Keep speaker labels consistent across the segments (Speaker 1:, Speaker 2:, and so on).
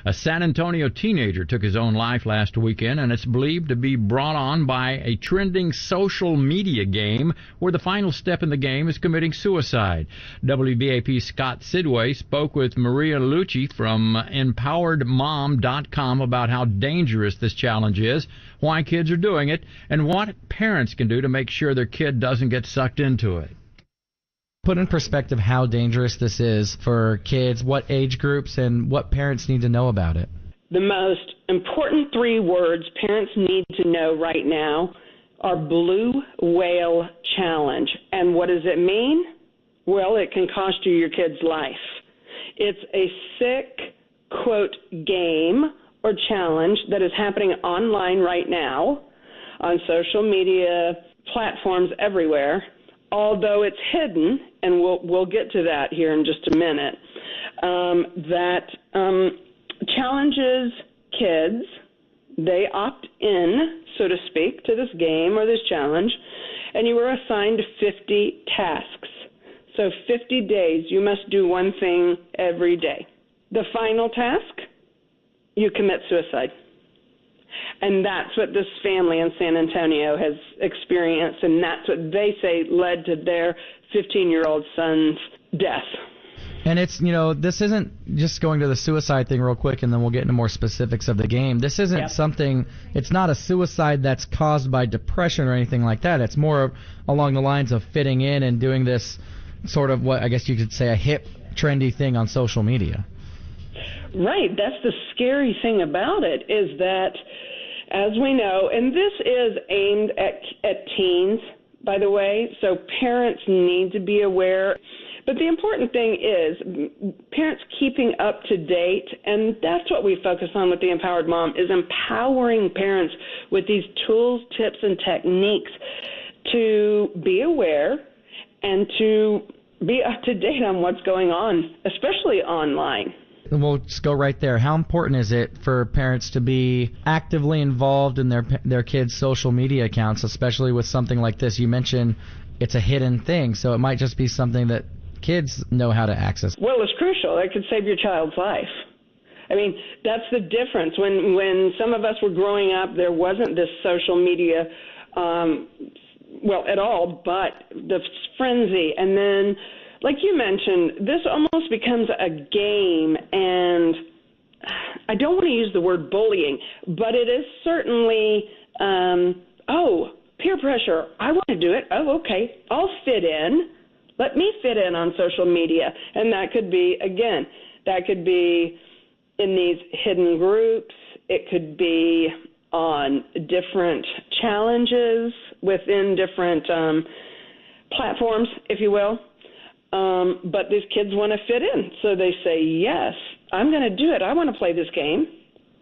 Speaker 1: A San Antonio teenager took his own life last weekend, and it's believed to be brought on by a trending social media game where the final step in the game is committing suicide. WBAP's Scott Sidway spoke with Maria Luce from EmpoweredMom.com about how dangerous this challenge is, why kids are doing it, and what parents can do to make sure their kid doesn't get sucked into it.
Speaker 2: Put in perspective how dangerous this is for kids, what age groups, and what parents need to know about it.
Speaker 3: The most important 3 words parents need to know right now are blue whale challenge. And what does it mean? Well, it can cost you your kid's life. It's a sick, quote, game or challenge that is happening online right now on social media platforms everywhere. Although it's hidden, and we'll get to that here in just a minute, that challenges kids. They opt in, so to speak, to this game or this challenge, and you are assigned 50 tasks. So 50 days, you must do one thing every day. The final task, you commit suicide. And that's what this family in San Antonio has experienced, and that's what they say led to their 15-year-old son's death.
Speaker 2: And it's, this isn't just going to the suicide thing real quick, and then we'll get into more specifics of the game. This isn't something, it's not a suicide that's caused by depression or anything like that. It's more along the lines of fitting in and doing this sort of what I guess you could say a hip, trendy thing on social media.
Speaker 3: Right. That's the scary thing about it is that, as we know, and this is aimed at teens, by the way, so parents need to be aware. But the important thing is parents keeping up to date, and that's what we focus on with the Empowered Mom, is empowering parents with these tools, tips, and techniques to be aware and to be up to date on what's going on, especially online.
Speaker 2: And we'll just go right there. How important is it for parents to be actively involved in their kids' social media accounts, especially with something like this? You mentioned it's a hidden thing, so it might just be something that kids know how to access.
Speaker 3: Well, it's crucial. It could save your child's life. I mean, that's the difference. When some of us were growing up, there wasn't this social media, at all, but the frenzy. And then, like you mentioned, this almost becomes a game, and I don't want to use the word bullying, but it is certainly, peer pressure. I want to do it. Oh, okay. I'll fit in. Let me fit in on social media. And that could be, again, in these hidden groups. It could be on different challenges within different platforms, if you will. But these kids want to fit in. So they say, yes, I'm going to do it. I want to play this game.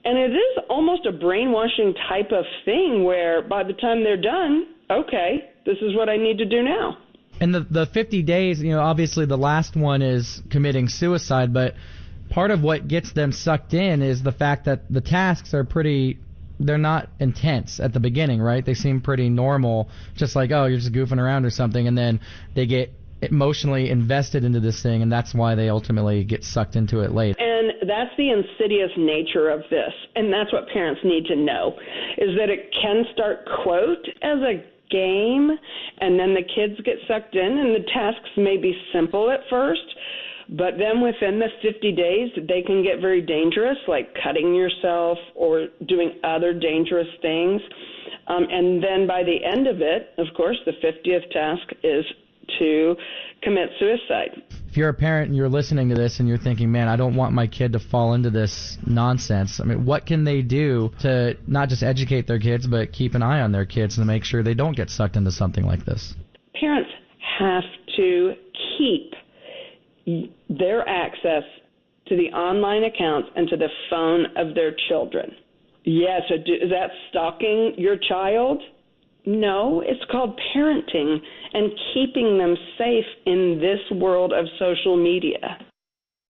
Speaker 3: And it is almost a brainwashing type of thing where by the time they're done, okay, this is what I need to do now.
Speaker 2: And the 50 days, obviously the last one is committing suicide, but part of what gets them sucked in is the fact that the tasks are they're not intense at the beginning, right? They seem pretty normal, just like, oh, you're just goofing around or something, and then they get emotionally invested into this thing, and that's why they ultimately get sucked into it late.
Speaker 3: And that's the insidious nature of this, and that's what parents need to know, is that it can start, quote, as a game, and then the kids get sucked in, and the tasks may be simple at first, but then within the 50 days, they can get very dangerous, like cutting yourself or doing other dangerous things. And then by the end of it, of course, the 50th task is to commit suicide.
Speaker 2: If you're a parent and you're listening to this and you're thinking, man, I don't want my kid to fall into this nonsense, I mean, what can they do to not just educate their kids, but keep an eye on their kids to make sure they don't get sucked into something like this? Parents
Speaker 3: have to keep their access to the online accounts and to the phone of their children. Yes, is that stalking your child? No, it's called parenting and keeping them safe in this world of social media.